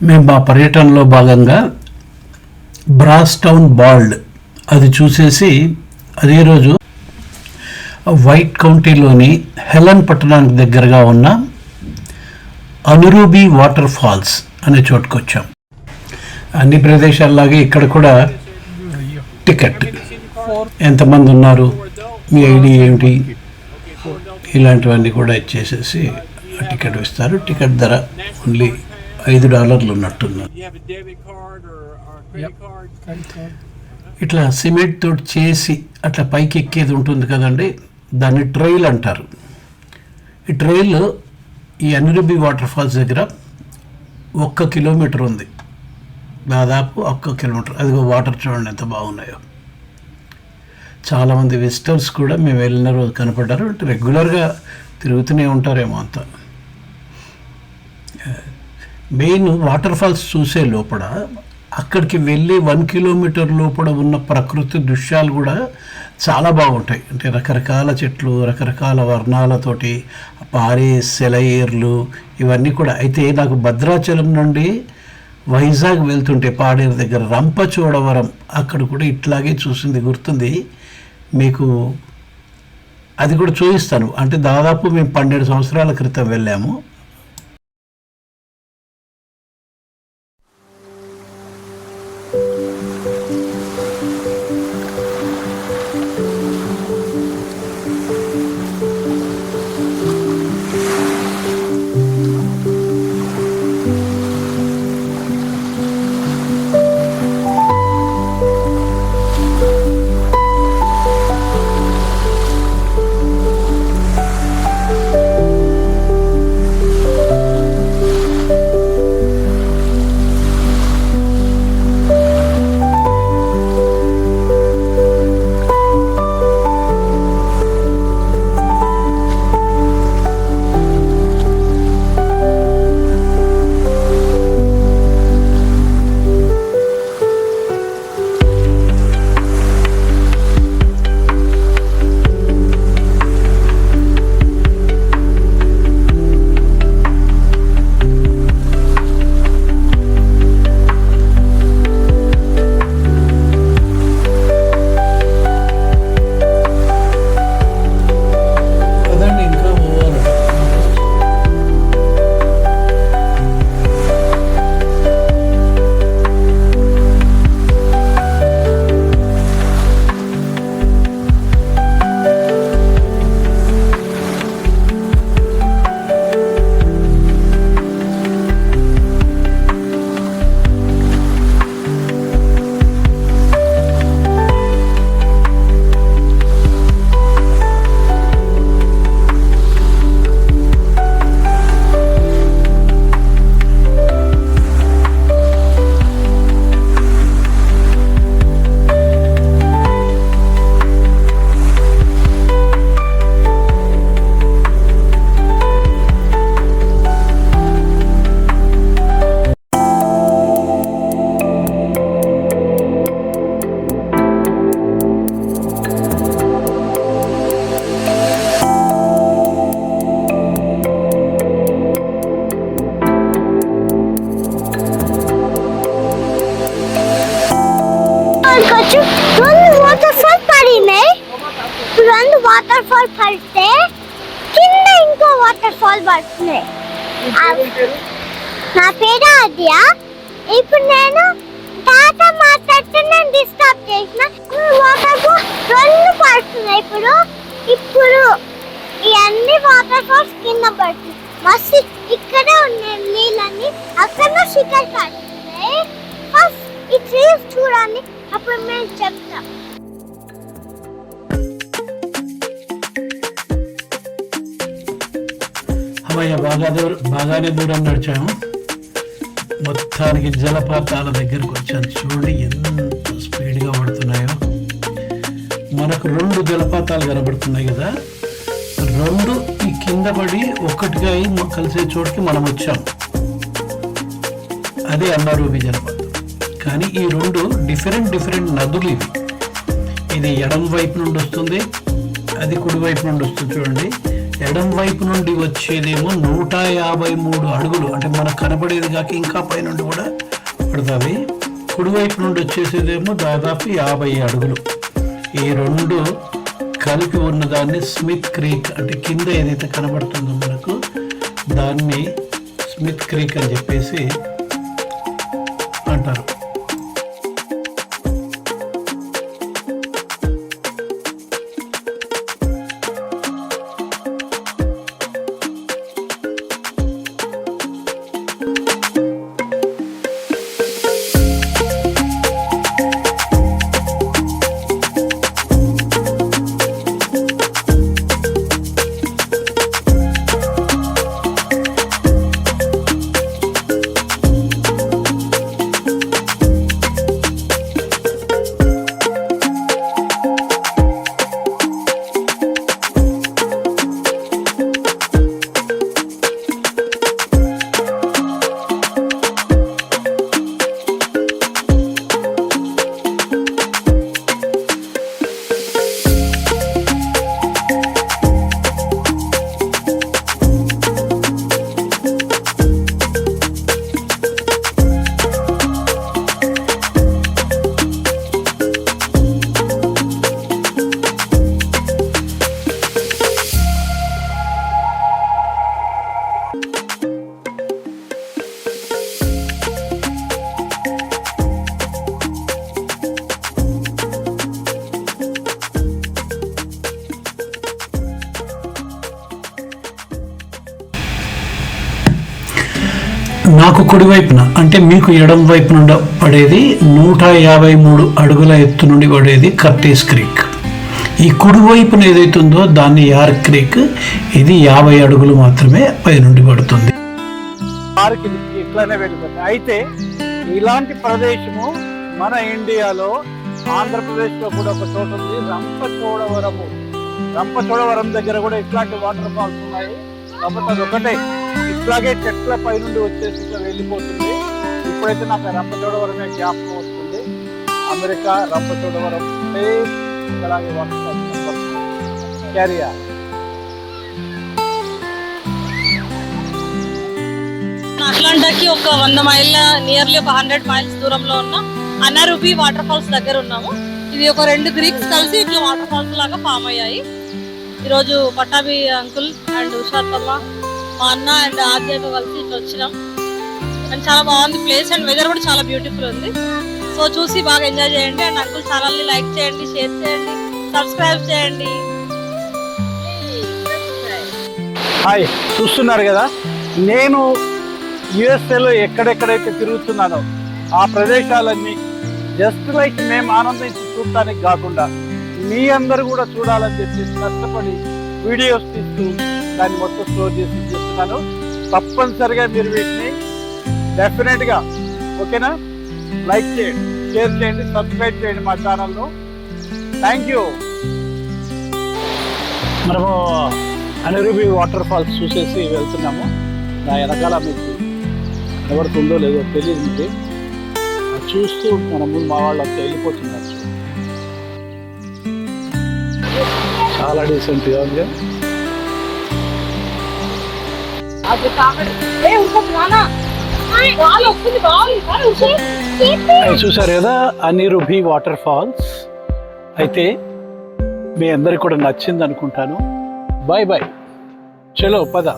మేము మా పర్యటనలో భాగంగా బ్రాస్ టౌన్ బాల్డ్ అది చూసేసి అదే రోజు వైట్ కౌంటీలోని హెలన్ పట్టణానికి దగ్గరగా ఉన్న అనురూబీ వాటర్ ఫాల్స్ అనే చోటుకు వచ్చాం. అన్ని ప్రదేశాల్లాగే ఇక్కడ కూడా టికెట్, ఎంతమంది ఉన్నారు, మీ ఐడి ఏమిటి, ఇలాంటివన్నీ కూడా ఇచ్చేసేసి టికెట్ ఇస్తారు. టికెట్ ధర ఓన్లీ $5 ఉన్నట్టున్నారు. ఇట్లా సిమెంట్ తోటి చేసి అట్లా పైకి ఎక్కేది ఉంటుంది కదండి, దాన్ని ట్రైల్ అంటారు. ఈ ట్రైల్ ఈ అనురూబీ వాటర్ ఫాల్స్ దగ్గర 1 కిలోమీటర్ ఉంది, దాదాపు 1 కిలోమీటర్. అదిగో వాటర్ చూడండి ఎంత బాగున్నాయో. చాలామంది విజిటర్స్ కూడా మేము వెళ్ళిన రోజు కనపడ్డారు. అంటే రెగ్యులర్గా తిరుగుతూనే ఉంటారేమో అంతా. మెయిన్ వాటర్ ఫాల్స్ చూసే లోపల అక్కడికి వెళ్ళి 1 కిలోమీటర్ లోపల ఉన్న ప్రకృతి దృశ్యాలు కూడా చాలా బాగుంటాయి. అంటే రకరకాల చెట్లు, రకరకాల వర్ణాలతోటి పారే సెలయేర్లు, ఇవన్నీ కూడా. అయితే నాకు భద్రాచలం నుండి వైజాగ్ వెళ్తుంటే పాడేరు దగ్గర రంపచోడవరం అక్కడ కూడా ఇట్లాగే చూసింది గుర్తుంది మీకు. అది కూడా చూపిస్తాను. అంటే దాదాపు మేము 12 సంవత్సరాల క్రితం వెళ్ళాము. వాటర్ ఫాల్ పడితే కింద ఇంకో వాటర్ ఫాల్ పడుతుంది. నా పేరు ఆద్య. ఇప్పుడు నేను తాత మాట్లాడితే నేను డిస్టర్బ్ చేసిన. వాటర్ ఫాల్ 2 పడుతున్నాయి. ఇప్పుడు ఈ అన్ని వాటర్ ఫాల్స్ కింద పడుతుంది. మస్తు ఇక్కడే ఉన్నాయి నీళ్ళని, అక్కడ షికర్ పడుతున్నాయి. ఫస్ట్ ఈ ట్రీస్ చూడండి, అప్పుడు మేము చెప్తాం. బాగానే దూరం నడిచాము. మొత్తానికి జలపాతాల దగ్గరకు వచ్చాను. చూడండి ఎంత స్పీడ్గా పడుతున్నాయో. మనకు 2 జలపాతాలు కనబడుతున్నాయి కదా, 2 ఈ కింద పడి ఒక్కటిగా కలిసే చోటుకి మనం వచ్చాం. అదే అనురూబీ జలపాతం. కానీ ఈ 2 డిఫరెంట్ నదులు ఇవి. ఇది ఎడమ వైపు నుండి వస్తుంది, అది కుడి వైపు నుండి వస్తుంది. చూడండి ఎడం వైపు నుండి వచ్చేదేమో 153 అడుగులు, అంటే మనకు కనబడేది కాక ఇంకా పైనుండి కూడా పడుతుంది. కుడివైపు నుండి వచ్చేసేదేమో దాదాపు 50 అడుగులు. ఈ రెండు కలిపి ఉన్నదాన్ని స్మిత్ క్రీక్, అంటే కింద ఏదైతే కనబడుతుందో మనకు దాన్ని స్మిత్ క్రీక్ అని చెప్పేసి అంటారు. నాకు కుడివైపున అంటే మీకు ఎడం వైపు నుండి పడేది 153 అడుగుల ఎత్తు నుండి పడేది కర్టీస్ క్రీక్. ఈ కుడివైపున ఏదైతే ఉందో దాన్ని యార్క్ క్రీక్. ఇది 50 అడుగులు మాత్రమే పైనుండి పడుతుంది. ఇట్లానే వెళ్ళిపోతాయి. అయితే ఇలాంటి ప్రదేశము మన ఇండియాలో ఆంధ్రప్రదేశ్లో కూడా ఒక చోట ఉంది, రంపచోడవరము. రంపచోడవరం దగ్గర కూడా ఇట్లాంటి వాటర్ ఫాల్స్ ఉన్నాయి. కాకపోతే అది ఒకటే ఇట్లాగే చెట్ల పైనుండి వచ్చేసి ఇట్లా వెళ్ళిపోతుంది. ఇప్పుడైతే నాకు రంపచోడవరమే జ్ఞాపకం వస్తుంది. అమెరికా రంపచోడవరం సేమ్ అలాగే వాటర్ ఫాల్స్ క్యారియా. అట్లాంటాకి ఒక 100 మైళ్ళ నియర్లీ ఒక 100 మైల్స్ దూరంలో ఉన్న అనారుబి వాటర్ ఫాల్స్ దగ్గర ఉన్నాము. ఇది ఒక 2 క్రీక్స్ కలిసి ఇట్లా వాటర్ ఫాల్స్ లాగా ఫామ్ అయ్యాయి. ఈరోజు పట్టాభి అంకుల్ అండ్ ఉషాతమ్మ, మా అన్న అండ్ ఆద్యతో కలిసి ఇట్లా వచ్చినాం. అండ్ చాలా బాగుంది ప్లేస్ అండ్ వెదర్ కూడా చాలా బ్యూటిఫుల్ ఉంది. సో చూసి బాగా ఎంజాయ్ చేయండి. అండ్ అంకుల్ ఛానల్ని లైక్ చేయండి, షేర్ చేయండి, సబ్స్క్రైబ్ చేయండి. హాయ్, చూస్తున్నారు కదా, నేను యుఎస్ఏలో ఎక్కడెక్కడైతే తిరుగుతున్నానో ఆ ప్రదేశాలన్నీ జస్ట్ లైక్ మేము ఆనందించి చూడటానికి కాకుండా మీ అందరు కూడా చూడాలని చెప్పి కష్టపడి వీడియోస్ తీస్తూ దాన్ని మొత్తం స్టోర్ చేసి చేస్తున్నాను. తప్పనిసరిగా మీరు వీటిని డెఫినెట్గా ఓకేనా లైక్ చేయండి, షేర్ చేయండి, సబ్స్క్రైబ్ చేయండి మా ఛానల్ను. Thank you. మనము అనిరుబి వాటర్ ఫాల్స్ చూసేసి వెళ్తున్నాము. నా వెనకాల మీకు ఎవరికుందో లేదో తెలియదు, మీకు చూస్తూ మన ముందు మా వాళ్ళంతా వెళ్ళిపోతున్నారు. చాలా డీసెంట్గా ఉంది. చూసారు కదా అనిరుబి వాటర్ ఫాల్స్. అయితే మీ అందరికి కూడా నచ్చింది అనుకుంటాను. బాయ్ బాయ్, చలో పద.